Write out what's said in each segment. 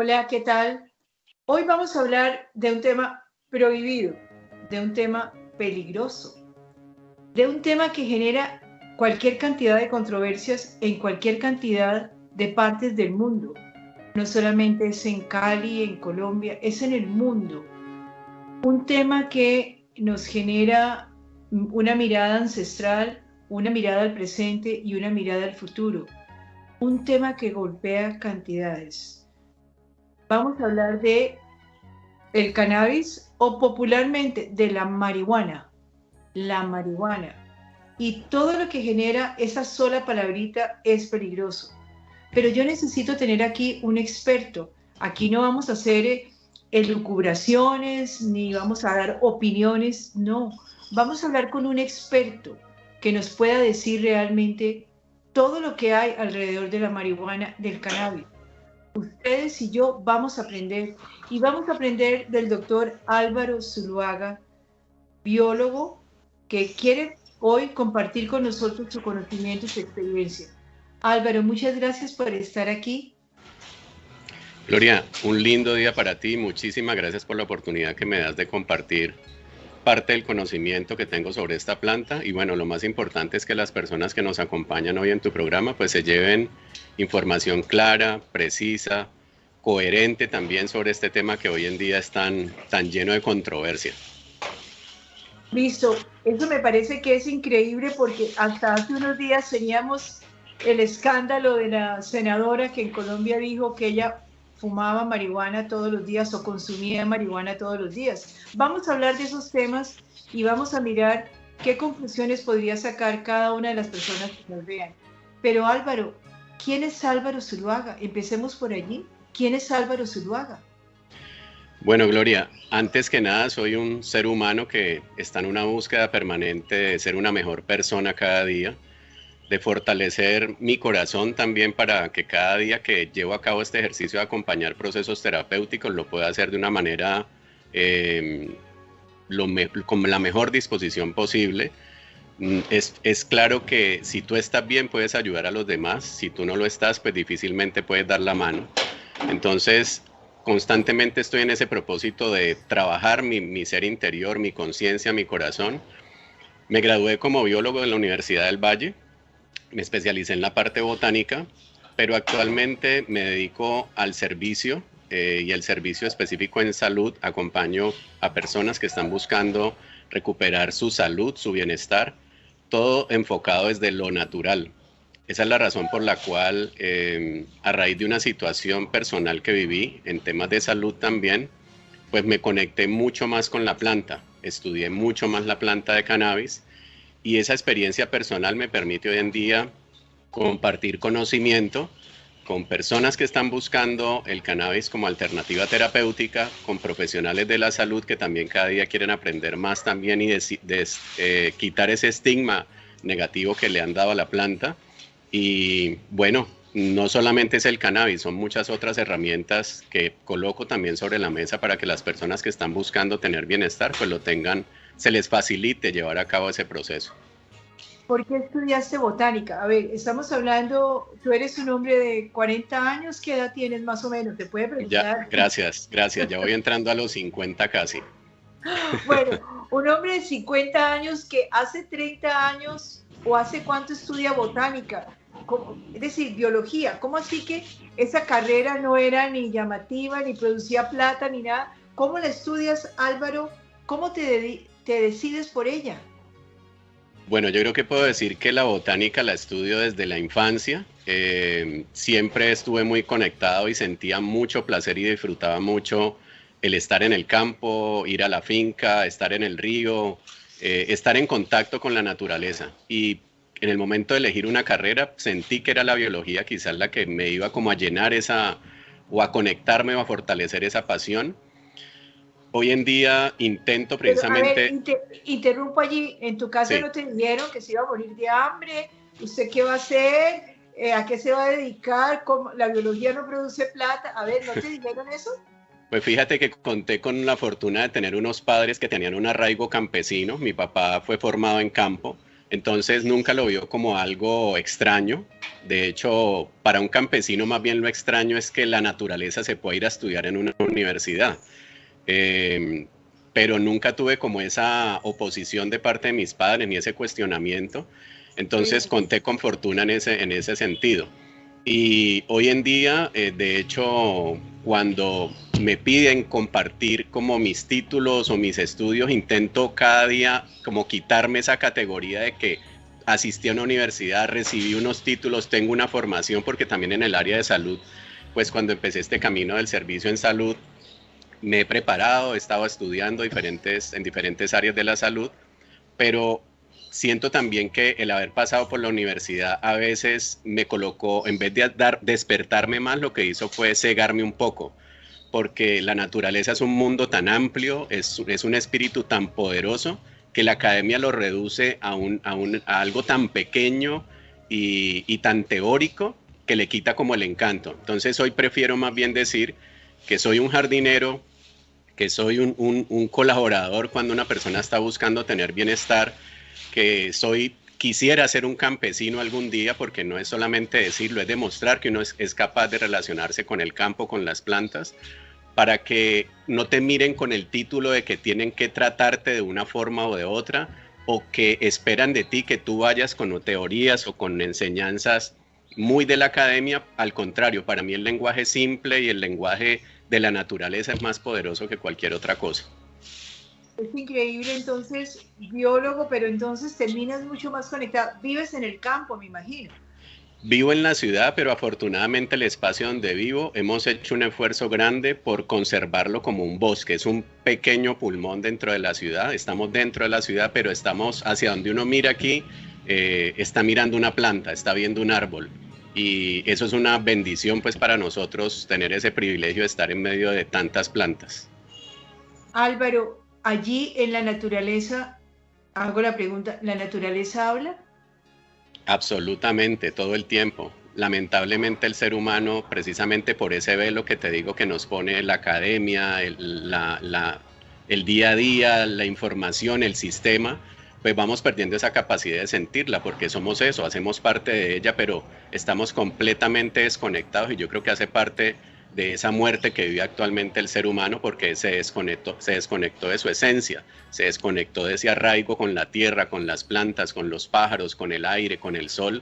Hola, ¿qué tal? Hoy vamos a hablar de un tema prohibido, de un tema peligroso, de un tema que genera cualquier cantidad de controversias en cualquier cantidad de partes del mundo. No solamente es en Cali, en Colombia, es en el mundo. Un tema que nos genera una mirada ancestral, una mirada al presente y una mirada al futuro. Un tema que golpea cantidades. Vamos a hablar de el cannabis o popularmente de la marihuana. La marihuana. Y todo lo que genera esa sola palabrita es peligroso. Pero yo necesito tener aquí un experto. Aquí no vamos a hacer elucubraciones ni vamos a dar opiniones. No, vamos a hablar con un experto que nos pueda decir realmente todo lo que hay alrededor de la marihuana, del cannabis. Ustedes y yo vamos a aprender y vamos a aprender del doctor Álvaro Zuluaga, biólogo, que quiere hoy compartir con nosotros su conocimiento y su experiencia. Álvaro, muchas gracias por estar aquí. Gloria, un lindo día para ti. Muchísimas gracias por la oportunidad que me das de compartir parte del conocimiento que tengo sobre esta planta. Y bueno, lo más importante es que las personas que nos acompañan hoy en tu programa pues se lleven información clara, precisa, coherente también sobre este tema que hoy en día es tan lleno de controversia. Listo, eso me parece que es increíble porque hasta hace unos días teníamos el escándalo de la senadora que en Colombia dijo que ella fumaba marihuana todos los días o consumía marihuana todos los días. Vamos a hablar de esos temas y vamos a mirar qué conclusiones podría sacar cada una de las personas que nos vean. Pero Álvaro, ¿quién es Álvaro Zuluaga? Empecemos por allí. ¿Quién es Álvaro Zuluaga? Bueno, Gloria, antes que nada soy un ser humano que está en una búsqueda permanente de ser una mejor persona cada día, de fortalecer mi corazón también para que cada día que llevo a cabo este ejercicio de acompañar procesos terapéuticos lo pueda hacer de una manera con la mejor disposición posible. Es claro que si tú estás bien puedes ayudar a los demás, si tú no lo estás pues difícilmente puedes dar la mano. Entonces constantemente estoy en ese propósito de trabajar mi ser interior, mi conciencia, mi corazón. Me gradué como biólogo de la Universidad del Valle. Me especialicé en la parte botánica, pero actualmente me dedico al servicio y el servicio específico en salud. Acompaño a personas que están buscando recuperar su salud, su bienestar, todo enfocado desde lo natural. Esa es la razón por la cual, a raíz de una situación personal que viví en temas de salud también, pues me conecté mucho más con la planta, estudié mucho más la planta de cannabis. Y esa experiencia personal me permite hoy en día compartir conocimiento con personas que están buscando el cannabis como alternativa terapéutica, con profesionales de la salud que también cada día quieren aprender más también y quitar ese estigma negativo que le han dado a la planta. Y bueno, no solamente es el cannabis, son muchas otras herramientas que coloco también sobre la mesa para que las personas que están buscando tener bienestar pues lo tengan, se les facilite llevar a cabo ese proceso. ¿Por qué estudiaste botánica? A ver, estamos hablando, tú eres un hombre de 40 años, ¿qué edad tienes más o menos? ¿Te puede Ya, preguntar? gracias, ya voy entrando a los 50 casi. Bueno, un hombre de 50 años que hace 30 años o hace cuánto estudia botánica, es decir, biología. ¿Cómo así que esa carrera no era ni llamativa, ni producía plata, ni nada? ¿Cómo la estudias, Álvaro? ¿Cómo te decides por ella? Bueno, yo creo que puedo decir que la botánica la estudio desde la infancia. Siempre estuve muy conectado y sentía mucho placer y disfrutaba mucho el estar en el campo, ir a la finca, estar en el río, estar en contacto con la naturaleza. Y en el momento de elegir una carrera sentí que era la biología quizás la que me iba como a llenar esa, o a conectarme o a fortalecer esa pasión. Hoy en día intento Pero, a ver, precisamente... interrumpo allí. ¿En tu casa Sí. no te dijeron que se iba a morir de hambre? ¿Usted qué va a hacer? ¿A qué se va a dedicar? ¿Cómo? ¿La biología no produce plata? A ver, ¿no te dijeron eso? Pues fíjate que conté con la fortuna de tener unos padres que tenían un arraigo campesino. Mi papá fue formado en campo, Entonces nunca lo vio como algo extraño. De hecho, para un campesino más bien lo extraño es que la naturaleza se pueda ir a estudiar en una universidad. Eh, pero nunca tuve como esa oposición de parte de mis padres ni ese cuestionamiento. Entonces Sí. conté con fortuna en ese sentido. Y hoy en día, de hecho, cuando me piden compartir como mis títulos o mis estudios, intento cada día como quitarme esa categoría de que asistí a una universidad, recibí unos títulos, tengo una formación, porque también en el área de salud, pues cuando empecé este camino del servicio en salud, me he preparado, he estado estudiando en diferentes áreas de la salud, pero siento también que el haber pasado por la universidad a veces me colocó, en vez de despertarme más, lo que hizo fue cegarme un poco, porque la naturaleza es un mundo tan amplio, es un espíritu tan poderoso, que la academia lo reduce a algo tan pequeño y tan teórico que le quita como el encanto. Entonces hoy prefiero más bien decir que soy un jardinero, que soy un colaborador cuando una persona está buscando tener bienestar, que quisiera ser un campesino algún día, porque no es solamente decirlo, es demostrar que uno es capaz de relacionarse con el campo, con las plantas, para que no te miren con el título de que tienen que tratarte de una forma o de otra, o que esperan de ti que tú vayas con teorías o con enseñanzas muy de la academia. Al contrario, para mí el lenguaje simple y el lenguaje de la naturaleza es más poderoso que cualquier otra cosa. Es increíble, entonces, biólogo, pero entonces terminas mucho más conectado. Vives en el campo, me imagino. Vivo en la ciudad, pero afortunadamente el espacio donde vivo hemos hecho un esfuerzo grande por conservarlo como un bosque. Es un pequeño pulmón dentro de la ciudad. Estamos dentro de la ciudad, pero estamos hacia donde uno mira aquí, está mirando una planta, está viendo un árbol. Y eso es una bendición pues para nosotros tener ese privilegio de estar en medio de tantas plantas. Álvaro, allí en la naturaleza, hago la pregunta, ¿la naturaleza habla? Absolutamente, todo el tiempo. Lamentablemente el ser humano, precisamente por ese velo que te digo que nos pone la academia, el día a día, la información, el sistema, pues vamos perdiendo esa capacidad de sentirla, porque somos eso, hacemos parte de ella, pero estamos completamente desconectados, y yo creo que hace parte de esa muerte que vive actualmente el ser humano, porque se desconectó de su esencia, se desconectó de ese arraigo con la tierra, con las plantas, con los pájaros, con el aire, con el sol.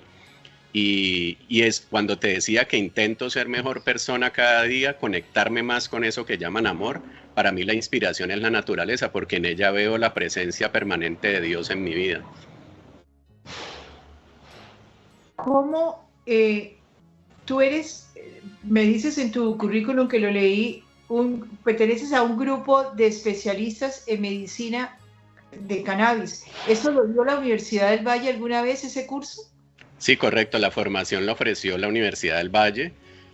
Y es cuando te decía que intento ser mejor persona cada día, conectarme más con eso que llaman amor. Para mí la inspiración es la naturaleza, porque en ella veo la presencia permanente de Dios en mi vida. ¿Cómo tú eres, me dices en tu currículum que lo leí, perteneces a un grupo de especialistas en medicina de cannabis? ¿Eso lo dio la Universidad del Valle alguna vez, ese curso? Sí, correcto. La formación la ofreció la Universidad del Valle.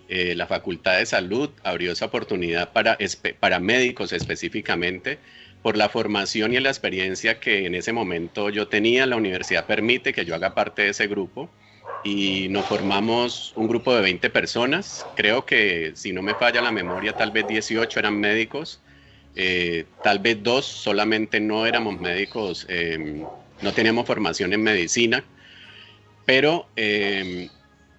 La Facultad de Salud abrió esa oportunidad para médicos específicamente. Por la formación y la experiencia que en ese momento yo tenía, la universidad permite que yo haga parte de ese grupo, y nos formamos un grupo de 20 personas. Creo que, si no me falla la memoria, tal vez 18 eran médicos, tal vez 2 solamente no éramos médicos, no teníamos formación en medicina, pero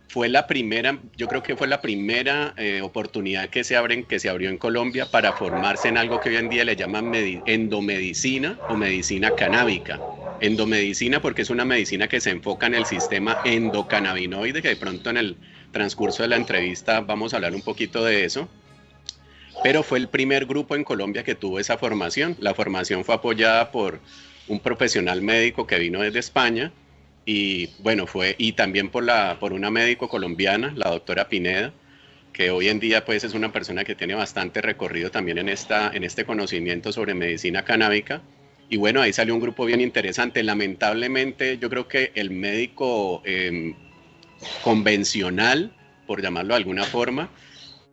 fue la primera, yo creo que fue la primera oportunidad que se abrió en Colombia para formarse en algo que hoy en día le llaman endomedicina o medicina canábica. Endomedicina porque es una medicina que se enfoca en el sistema endocannabinoide, que de pronto en el transcurso de la entrevista vamos a hablar un poquito de eso. Pero fue el primer grupo en Colombia que tuvo esa formación. La formación fue apoyada por un profesional médico que vino desde España, y bueno, y también por una médico colombiana, la doctora Pineda, que hoy en día pues es una persona que tiene bastante recorrido también en este conocimiento sobre medicina canábica. Y bueno, ahí salió un grupo bien interesante. Lamentablemente yo creo que el médico convencional, por llamarlo de alguna forma,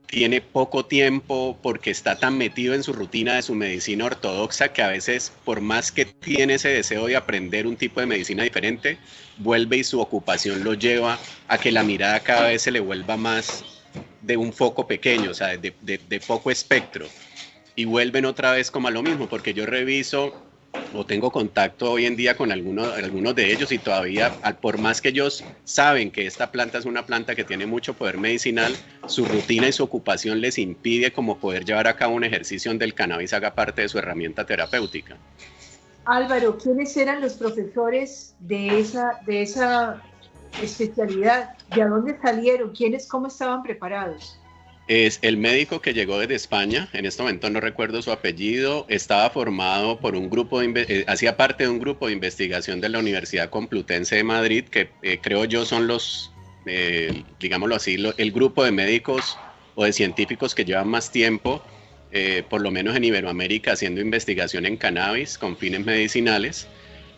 tiene poco tiempo porque está tan metido en su rutina de su medicina ortodoxa, que a veces, por más que tiene ese deseo de aprender un tipo de medicina diferente, vuelve y su ocupación lo lleva a que la mirada cada vez se le vuelva más de un foco pequeño, o sea, de poco espectro. Y vuelven otra vez como a lo mismo, porque yo reviso o tengo contacto hoy en día con algunos de ellos y todavía, por más que ellos saben que esta planta es una planta que tiene mucho poder medicinal, su rutina y su ocupación les impide como poder llevar a cabo un ejercicio donde el cannabis haga parte de su herramienta terapéutica. Álvaro, ¿quiénes eran los profesores de esa especialidad? ¿De dónde salieron? ¿Quiénes, cómo estaban preparados? Es el médico que llegó desde España, en este momento no recuerdo su apellido, estaba formado por un grupo, hacía parte de un grupo de investigación de la Universidad Complutense de Madrid, que creo yo son los, digámoslo así, el grupo de médicos o de científicos que llevan más tiempo, por lo menos en Iberoamérica, haciendo investigación en cannabis con fines medicinales.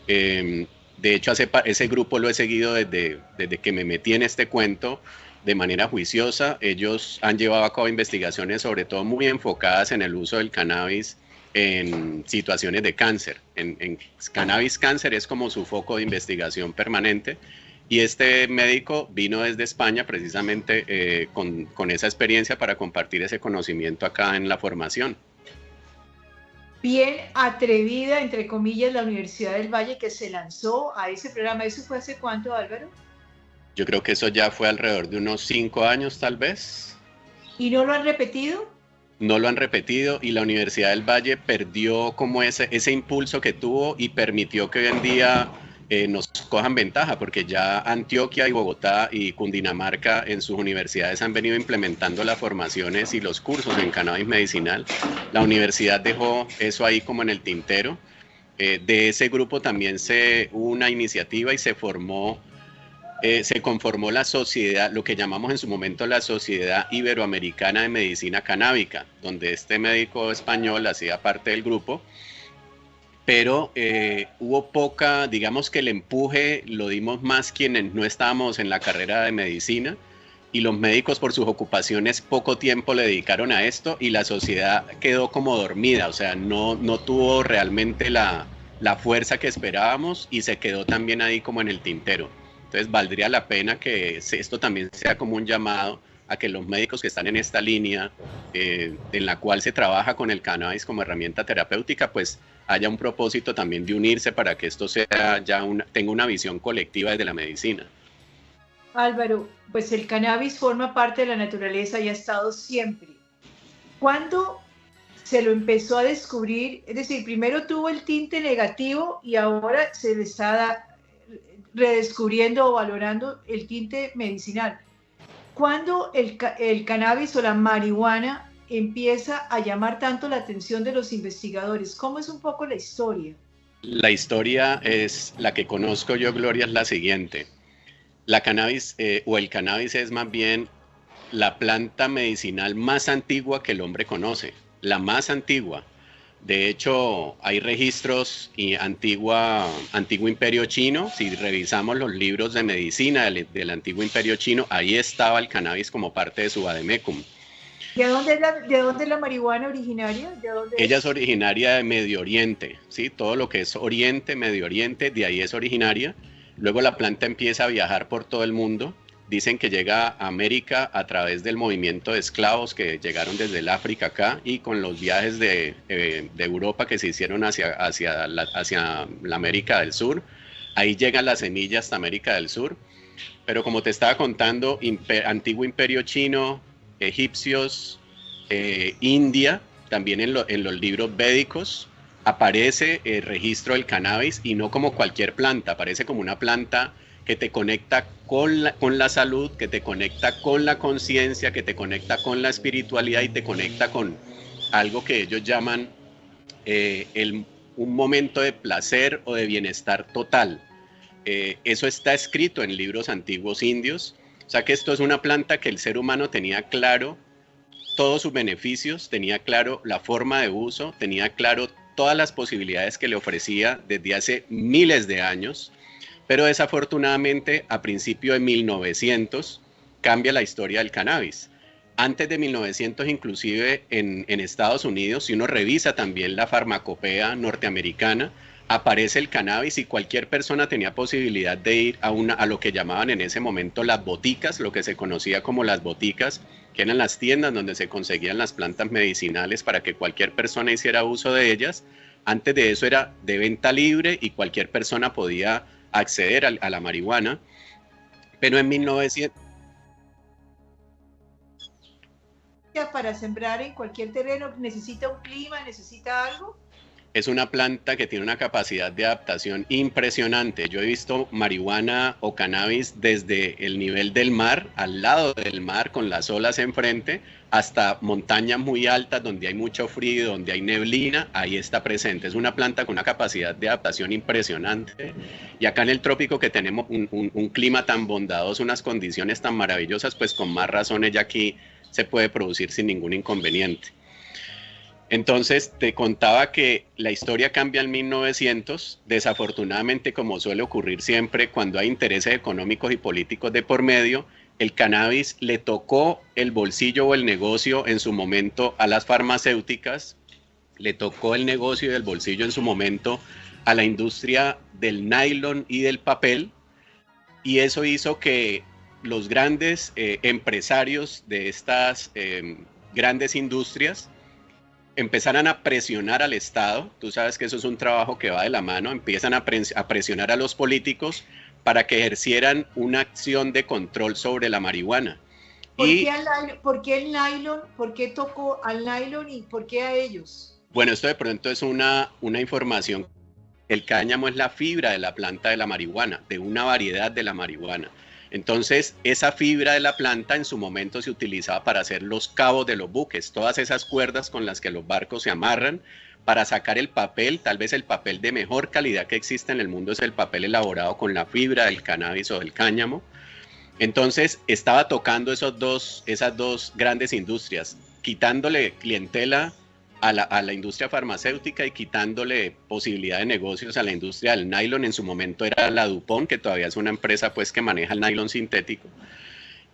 De hecho, ese grupo lo he seguido desde que me metí en este cuento de manera juiciosa. Ellos han llevado a cabo investigaciones sobre todo muy enfocadas en el uso del cannabis en situaciones de cáncer. En cannabis cáncer es como su foco de investigación permanente. Y este médico vino desde España precisamente con esa experiencia para compartir ese conocimiento acá en la formación. Bien atrevida, entre comillas, la Universidad del Valle que se lanzó a ese programa. ¿Eso fue hace cuánto, Álvaro? Yo creo que eso ya fue alrededor de unos 5 años tal vez. ¿Y no lo han repetido? No lo han repetido y la Universidad del Valle perdió como ese impulso que tuvo y permitió que hoy en día nos cojan ventaja, porque ya Antioquia y Bogotá y Cundinamarca en sus universidades han venido implementando las formaciones y los cursos en cannabis medicinal. La universidad dejó eso ahí como en el tintero. De ese grupo también hubo una iniciativa y se conformó la sociedad, lo que llamamos en su momento la Sociedad Iberoamericana de Medicina Canábica, donde este médico español hacía parte del grupo, pero hubo poca, digamos que el empuje lo dimos más quienes no estábamos en la carrera de medicina, y los médicos por sus ocupaciones poco tiempo le dedicaron a esto y la sociedad quedó como dormida, o sea, no tuvo realmente la fuerza que esperábamos y se quedó también ahí como en el tintero. Entonces valdría la pena que esto también sea como un llamado a que los médicos que están en esta línea en la cual se trabaja con el cannabis como herramienta terapéutica, pues haya un propósito también de unirse para que esto sea tenga una visión colectiva desde la medicina. Álvaro, pues el cannabis forma parte de la naturaleza y ha estado siempre. ¿Cuándo se lo empezó a descubrir? Es decir, primero tuvo el tinte negativo y ahora se le está redescubriendo o valorando el tinte medicinal. ¿Cuándo el cannabis o la marihuana empieza a llamar tanto la atención de los investigadores? ¿Cómo es un poco la historia? La historia es la que conozco yo, Gloria, es la siguiente. La cannabis o el cannabis es más bien la planta medicinal más antigua que el hombre conoce, la más antigua. De hecho, hay registros y antiguo imperio chino. Si revisamos los libros de medicina del antiguo imperio chino, ahí estaba el cannabis como parte de su vademecum. ¿De dónde es la marihuana originaria? Ella es originaria de Medio Oriente, ¿sí? Todo lo que es Oriente, Medio Oriente, de ahí es originaria. Luego la planta empieza a viajar por todo el mundo. Dicen que llega a América a través del movimiento de esclavos que llegaron desde el África acá y con los viajes de Europa que se hicieron hacia la América del Sur. Ahí llegan las semillas hasta América del Sur. Pero como te estaba contando, antiguo imperio chino, egipcios, India, también en los libros védicos aparece el registro del cannabis y no como cualquier planta, aparece como una planta que te conecta con la salud, que te conecta con la conciencia, que te conecta con la espiritualidad y te conecta con algo que ellos llaman un momento de placer o de bienestar total. Eso está escrito en libros antiguos indios, o sea que esto es una planta que el ser humano tenía claro todos sus beneficios, tenía claro la forma de uso, tenía claro todas las posibilidades que le ofrecía desde hace miles de años. Pero desafortunadamente a principios de 1900 cambia la historia del cannabis. Antes de 1900 inclusive en Estados Unidos, si uno revisa también la farmacopea norteamericana, aparece el cannabis y cualquier persona tenía posibilidad de ir a lo que llamaban en ese momento las boticas, lo que se conocía como las boticas, que eran las tiendas donde se conseguían las plantas medicinales para que cualquier persona hiciera uso de ellas. Antes de eso era de venta libre y cualquier persona podía acceder a la marihuana, pero en 1900... Para sembrar en cualquier terreno, ¿necesita un clima, necesita algo? Es una planta que tiene una capacidad de adaptación impresionante. Yo he visto marihuana o cannabis desde el nivel del mar, al lado del mar, con las olas enfrente, hasta montañas muy altas donde hay mucho frío, donde hay neblina, ahí está presente. Es una planta con una capacidad de adaptación impresionante. Y acá en el trópico, que tenemos un clima tan bondadoso, unas condiciones tan maravillosas, pues con más razones ya aquí se puede producir sin ningún inconveniente. Entonces, te contaba que la historia cambia en 1900, desafortunadamente, como suele ocurrir siempre cuando hay intereses económicos y políticos de por medio, el cannabis le tocó el bolsillo o el negocio en su momento a las farmacéuticas, le tocó el negocio y el bolsillo en su momento a la industria del nylon y del papel, y eso hizo que los grandes empresarios de estas grandes industrias empezaran a presionar al Estado. Tú sabes que eso es un trabajo que va de la mano. Empiezan a presionar a los políticos para que ejercieran una acción de control sobre la marihuana. ¿Por qué el nylon? ¿Por qué tocó al nylon y por qué a ellos? Bueno, esto de pronto es una información. El cáñamo es la fibra de la planta de la marihuana, de una variedad de la marihuana. Entonces, esa fibra de la planta en su momento se utilizaba para hacer los cabos de los buques, todas esas cuerdas con las que los barcos se amarran para sacar el papel. Tal vez el papel de mejor calidad que existe en el mundo es el papel elaborado con la fibra del cannabis o del cáñamo. Entonces, estaba tocando esas dos grandes industrias, quitándole clientela a la industria farmacéutica y quitándole posibilidad de negocios a la industria del nylon. En su momento era la DuPont, que todavía es una empresa pues que maneja el nylon sintético,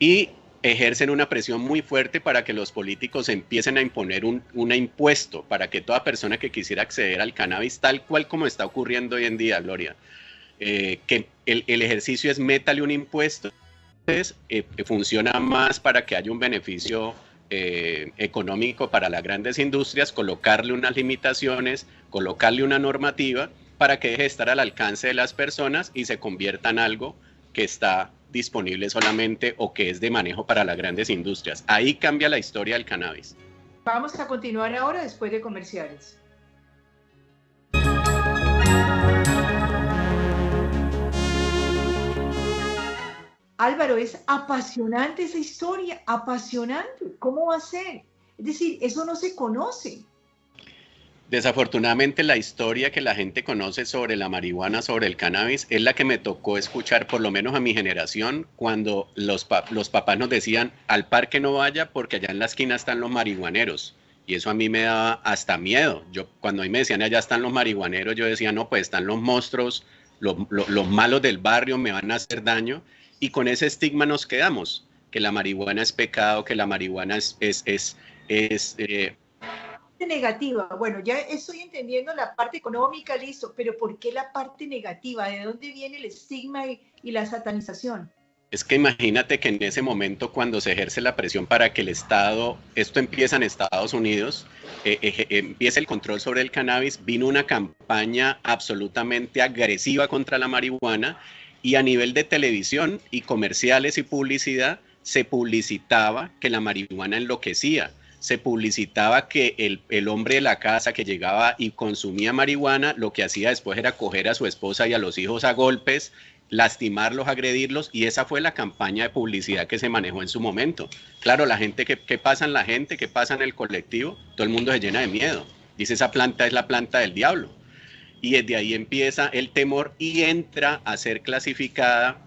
y ejercen una presión muy fuerte para que los políticos empiecen a imponer un impuesto para que toda persona que quisiera acceder al cannabis, tal cual como está ocurriendo hoy en día, Gloria, que el ejercicio es métale un impuesto. Entonces, funciona más para que haya un beneficio económico para las grandes industrias, colocarle unas limitaciones, colocarle una normativa para que deje de estar al alcance de las personas y se convierta en algo que está disponible solamente o que es de manejo para las grandes industrias. Ahí cambia la historia del cannabis. Vamos a continuar ahora después de comerciales. Álvaro, es apasionante esa historia, apasionante. ¿Cómo va a ser? Es decir, eso no se conoce. Desafortunadamente, la historia que la gente conoce sobre la marihuana, sobre el cannabis, es la que me tocó escuchar, por lo menos a mi generación, cuando los papás nos decían, al parque no vaya porque allá en la esquina están los marihuaneros. Y eso a mí me daba hasta miedo. Cuando a mí me decían, allá están los marihuaneros, yo decía, no, pues están los monstruos, los malos del barrio, me van a hacer daño. Y con ese estigma nos quedamos, que la marihuana es pecado, que la marihuana es negativa. Bueno, ya estoy entendiendo la parte económica, listo, pero ¿por qué la parte negativa? ¿De dónde viene el estigma y la satanización? Es que imagínate que en ese momento, cuando se ejerce la presión para que el Estado, esto empieza en Estados Unidos, empieza el control sobre el cannabis, vino una campaña absolutamente agresiva contra la marihuana. Y a nivel de televisión y comerciales y publicidad, se publicitaba que la marihuana enloquecía, se publicitaba que el hombre de la casa que llegaba y consumía marihuana, lo que hacía después era coger a su esposa y a los hijos a golpes, lastimarlos, agredirlos, y esa fue la campaña de publicidad que se manejó en su momento. Claro, la gente, ¿qué pasa en la gente? ¿Qué pasa en el colectivo? Todo el mundo se llena de miedo. Dice, esa planta es la planta del diablo. Y desde ahí empieza el temor y entra a ser clasificada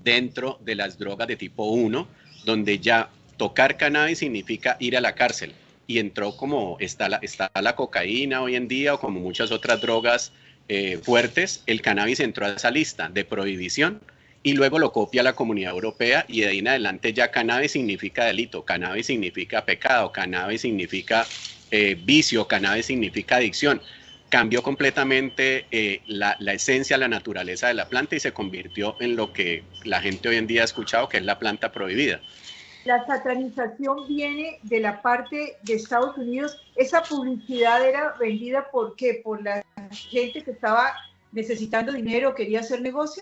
dentro de las drogas de tipo 1, donde ya tocar cannabis significa ir a la cárcel. Y entró como está la cocaína hoy en día, o como muchas otras drogas fuertes, el cannabis entró a esa lista de prohibición y luego lo copia la Comunidad Europea, y de ahí en adelante ya cannabis significa delito, cannabis significa pecado, cannabis significa vicio, cannabis significa adicción. Cambió completamente la esencia, la naturaleza de la planta, y se convirtió en lo que la gente hoy en día ha escuchado, que es la planta prohibida. la satanización viene de la parte de Estados Unidos. Esa publicidad era vendida ¿por qué? Por la gente que estaba necesitando dinero, quería hacer negocio.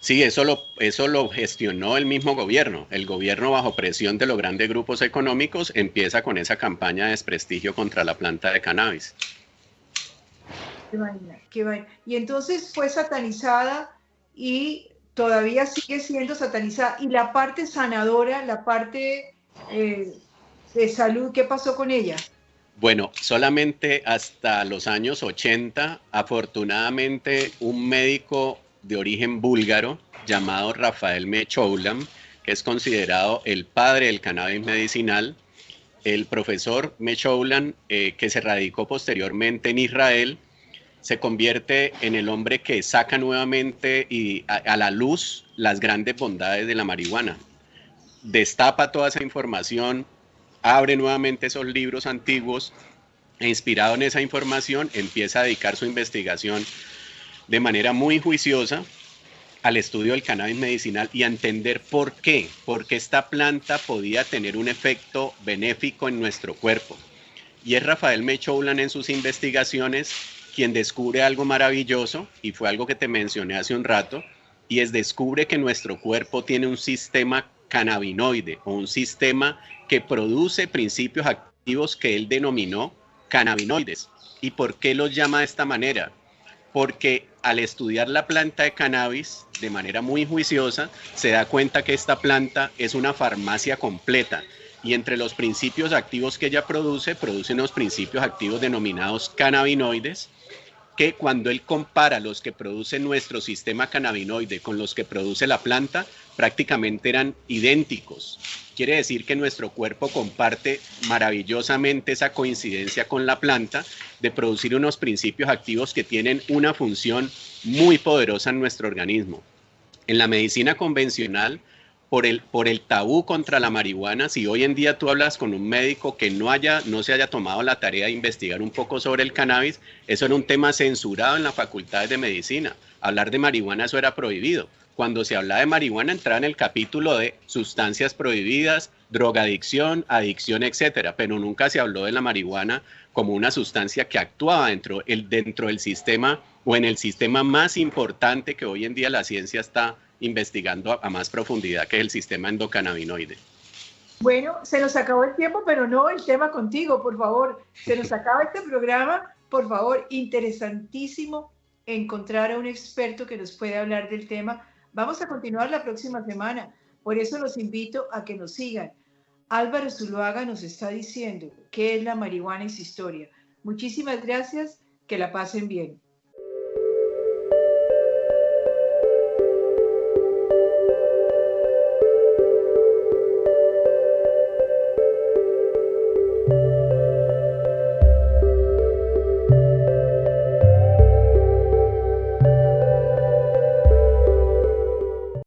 Sí, eso lo gestionó el mismo gobierno. El gobierno, bajo presión de los grandes grupos económicos, empieza con esa campaña de desprestigio contra la planta de cannabis. Qué vaina, qué vaina. Y entonces fue satanizada y todavía sigue siendo satanizada. Y la parte sanadora, la parte de salud, ¿qué pasó con ella? Bueno, solamente hasta los años 80, afortunadamente, un médico de origen búlgaro llamado Rafael Mechoulam, que es considerado el padre del cannabis medicinal, el profesor Mechoulam, que se radicó posteriormente en Israel, se convierte en el hombre que saca nuevamente a la luz las grandes bondades de la marihuana. Destapa toda esa información, abre nuevamente esos libros antiguos e inspirado en esa información empieza a dedicar su investigación de manera muy juiciosa al estudio del cannabis medicinal y a entender por qué esta planta podía tener un efecto benéfico en nuestro cuerpo. Y es Rafael Mechoulam en sus investigaciones quien descubre algo maravilloso, y fue algo que te mencioné hace un rato, y es descubre que nuestro cuerpo tiene un sistema cannabinoide o un sistema que produce principios activos que él denominó cannabinoides. ¿Y por qué los llama de esta manera? Porque al estudiar la planta de cannabis de manera muy juiciosa, se da cuenta que esta planta es una farmacia completa y entre los principios activos que ella produce unos principios activos denominados cannabinoides, que cuando él compara los que produce nuestro sistema cannabinoide con los que produce la planta, prácticamente eran idénticos. Quiere decir que nuestro cuerpo comparte maravillosamente esa coincidencia con la planta de producir unos principios activos que tienen una función muy poderosa en nuestro organismo. En la medicina convencional, por el tabú contra la marihuana, si hoy en día tú hablas con un médico que no se haya tomado la tarea de investigar un poco sobre el cannabis, eso era un tema censurado en las facultades de medicina. Hablar de marihuana, eso era prohibido. Cuando se hablaba de marihuana entraba en el capítulo de sustancias prohibidas, drogadicción, adicción, etcétera, pero nunca se habló de la marihuana como una sustancia que actuaba dentro del sistema o en el sistema más importante que hoy en día la ciencia está investigando a más profundidad, que es el sistema endocannabinoide. Bueno, se nos acabó el tiempo, pero no el tema contigo, por favor. Se nos acaba este programa, por favor, interesantísimo encontrar a un experto que nos pueda hablar del tema. Vamos a continuar la próxima semana, por eso los invito a que nos sigan. Álvaro Zuluaga nos está diciendo qué es la marihuana y su historia. Muchísimas gracias, que la pasen bien.